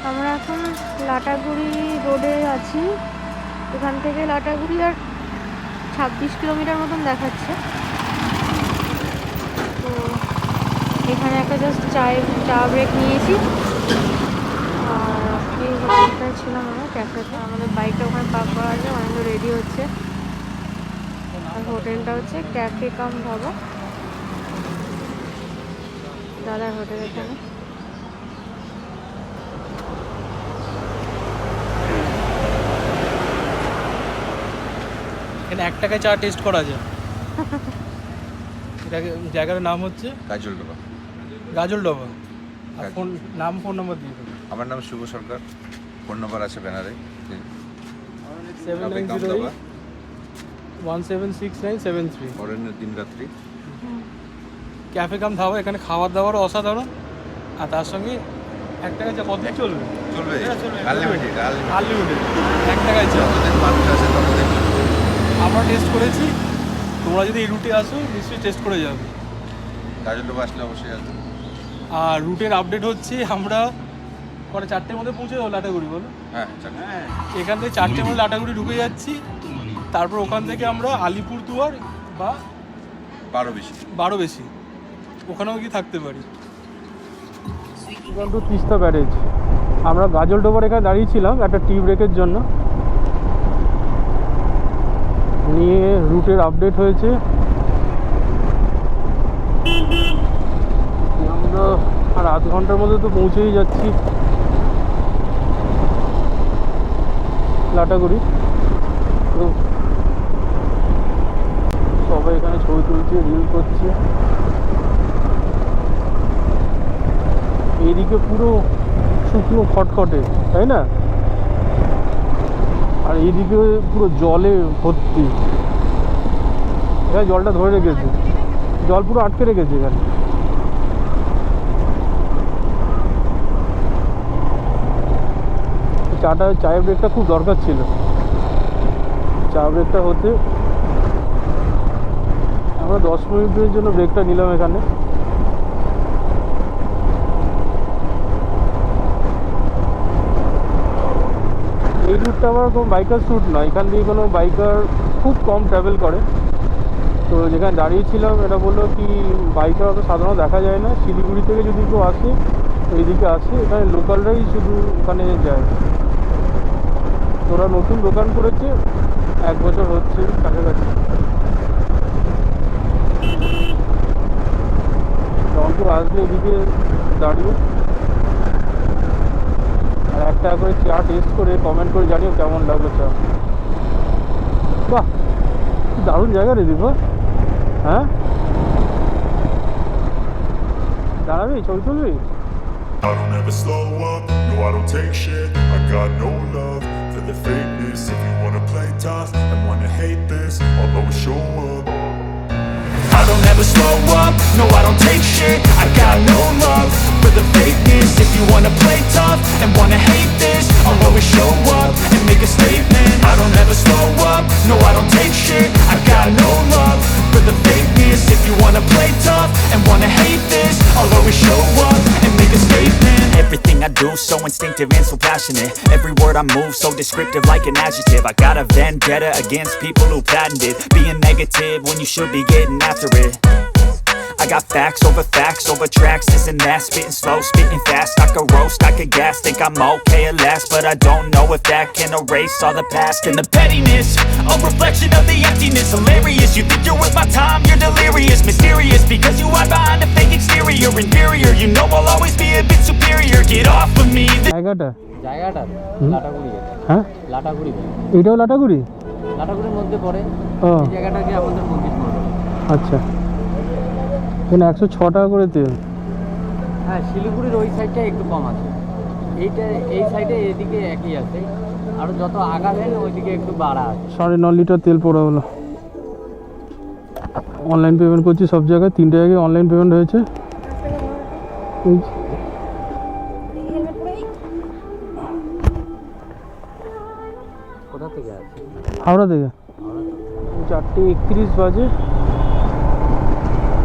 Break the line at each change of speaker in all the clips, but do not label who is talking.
আমরা এখন লাটাগুড়ি রোডে আছি। এখান থেকে লাটাগুড়ি আর 26 কিলোমিটার মতন দেখাচ্ছে। তো এখানে একটা জাস্ট চা ব্রেক নিয়েছি। আর এই হোটেলটায় ছিলাম আমরা, ক্যাফেতে। আমাদের বাইকটা ওখানে পার্ক করা আছে, অনেক রেডি হচ্ছে। আর হোটেলটা হচ্ছে ক্যাফে কাম ধাবা, দাদার হোটেল। এখানে
এখানে 1 টাকায় চা টেস্ট করা যায়। জায়গার নাম হচ্ছে
গাজলডোবা।
গাজলডোবা। আর ফোন নাম্বার দিয়ে দেবো।
আমার নাম শুভ সরকার, ফোন নাম্বার আছে ব্যানারে।
7908176973।
অরণ্যের দিন রাত্রি
ক্যাফে কাম ধাবা। এখানে খাবার দাবারও অসাধারণ। আর তার সঙ্গে 1 টাকায় চা কতদিন চলবে?
চলবে,
চলবে
আনলিমিটেড।
1 টাকায় চা।
যতদিন মানুষ আছে ততদিন চলবে।
আমরা টেস্ট করেছি, তোমরা যদি এই রুটে আসো নিশ্চয়ই টেস্ট করে যাবে।
গাজলডোবা আসলে অবশ্যই আসবে।
আর রুটের আপডেট হচ্ছে আমরা 4টের মধ্যে পৌঁছে যাবো লাটাগুড়ি, বলো?
হ্যাঁ,
এখান থেকে 4টের মধ্যে লাটাগুড়ি ঢুকে যাচ্ছি। তারপর ওখান থেকে আমরা আলিপুরদুয়ার বা 12 বেশি ওখানেও গিয়ে থাকতে পারি। To Teesta barrage. আমরা গাজলডোবার এখানে দাঁড়িয়েছিলাম একটা টি ব্রেকের জন্য। নিয়ে রুটের আপডেট হয়েছে। আমরা আর আধ ঘন্টার মধ্যে তো পৌঁছেই যাচ্ছি লাটাগুড়ি। তো সবাই এখানে ছবি তুলছে, রিল করছে। এদিকে পুরো শুকনো খটখটে, তাই না? আর এইদিকে পুরো জলে ভর্তি। এখানে জলটা ধরে রেখেছে, জল পুরো আটকে রেখেছে এখানে। চায়ের ব্রেকটা খুব দরকার ছিল। চা ব্রেকটা হতে আমরা 10 মিনিটের জন্য ব্রেকটা নিলাম এখানে। এই রুটটা আবার কোনো বাইকার রুট নয়, এখান দিয়ে কোনো বাইকার খুব কম ট্রাভেল করে। তো যেখানে দাঁড়িয়েছিলাম এটা বললো কি বাইকার অত সাধারণত দেখা যায় না। শিলিগুড়ি থেকে যদি কেউ আসে এইদিকে আসে, এখানে লোকালরাই শুধু ওখানে যায়। ওরা নতুন দোকান করেছে, 1 বছর হচ্ছে কাছাকাছি। রংপুর আসলে এদিকে দাঁড়িয়ে আর 1 টাকা করে চা টেস্ট করে কমেন্ট করে জানিও কেমন লাগলো চা। বাহ, দারুণ জায়গা রে দীপা। হ্যাঁ, দাঁড়াবি, ছবি তুলবি?
I don't ever slow up, no I don't take shit. I got no love for the fakeness. If you wanna play tough and wanna hate this, I'll always show up. I don't ever slow up, no I don't take shit. I got no love for the fakeness. If you wanna play tough and wanna hate this, I'll always show up and make a statement. I don't ever slow up, no I don't take shit. I got no love for the fakeness. If you wanna play tough and wanna hate this, I'll always show up and make a statement. Everything I do so instinctive and so passionate. Every word I move so descriptive like an adjective. I got a vendetta against people who patented being negative when you should be getting after it. I got facts over tracks, this and that. Spitting slow, spitting fast. I could roast, I could gas. Think I'm okay at last, but I don't know if that can erase all the past. And the pettiness, a reflection of the emptiness. Hilarious, you think you're worth my time, you're delirious. Mysterious, because you hide behind a fake exterior. Inferior, you know I'll always be a bit superior. Get off of me.
জায়গাটা
লাটাগুড়ি।
হ্যাঁ,
লাটাগুড়ি,
এটাও লাটাগুড়ি?
লাটাগুড়ির মধ্যে পড়ে।
ও,
এই জায়গাটাকে আমাদের মন্দির পড়ে।
আচ্ছা। এখানে 106 টাকা করে তেল।
হ্যাঁ, শিলিগুড়ির ওই সাইডটা একটু কম আছে। এই সাইডে এদিকে একই আছে, আর যত আগাবেন ওইদিকে একটু বাড়া আছে।
9.5 লিটার তেল পড়া হলো। অনলাইন পেমেন্ট করছি সব জায়গায়, 3টে জায়গায় অনলাইন পেমেন্ট হয়েছে।
কোথা থেকে আছে?
হাওড়া থেকে। 4:31 বাজে।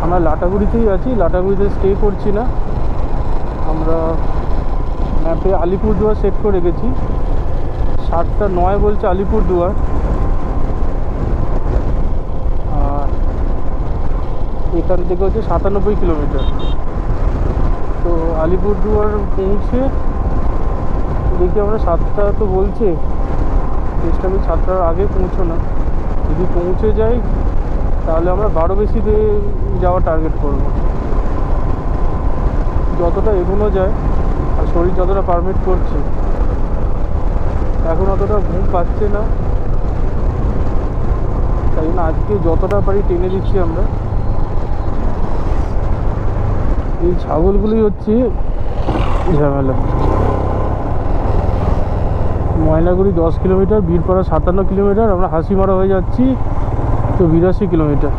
আমরা লাটাগুড়িতেই আছি, লাটাগুড়িতে স্টে করছি না। আমরা
ম্যাপে আলিপুরদুয়ার সেট করে রেখেছি, 7:09 বলছে আলিপুরদুয়ার। আর এখান থেকে হচ্ছে 97 কিলোমিটার। তো আলিপুরদুয়ার পৌঁছে দেখি আমরা 7টা তো বলছে, চেষ্টা করি 7টার আগে পৌঁছানো। যদি পৌঁছে যাই তাহলে আমরা 12 বেশিতে যাওয়ার টার্গেট করব। যতটা এগোনো যায় আর শরীর যতটা পারমিট করছে, এখন অতটা ঘুম পাচ্ছে না, তাই জন্য আজকে যতটা পারি টেনে দিচ্ছি আমরা। এই ছাগলগুলি হচ্ছে ঝামেলা। ময়নাগুড়ি 10 কিলোমিটার, বীরপাড়া 57 কিলোমিটার, আমরা হাসিমারা হয়ে যাচ্ছি তো 82 কিলোমিটার।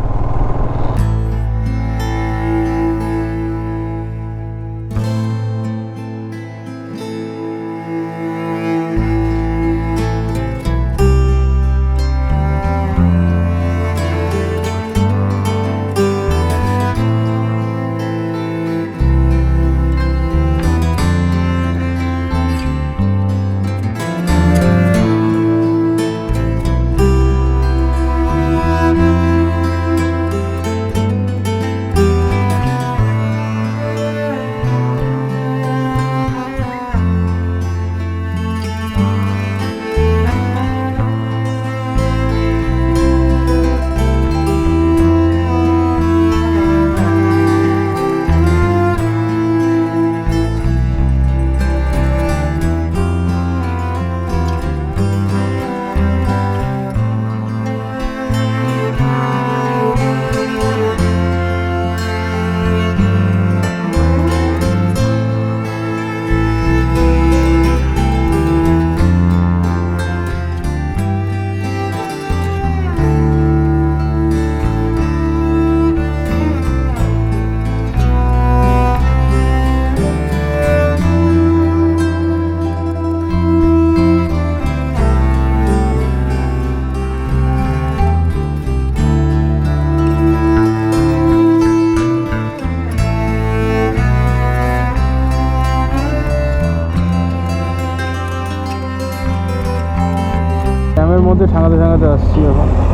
জ্যামের মধ্যে ঠাঙাতে ঠাঙাতে আসছি এখন।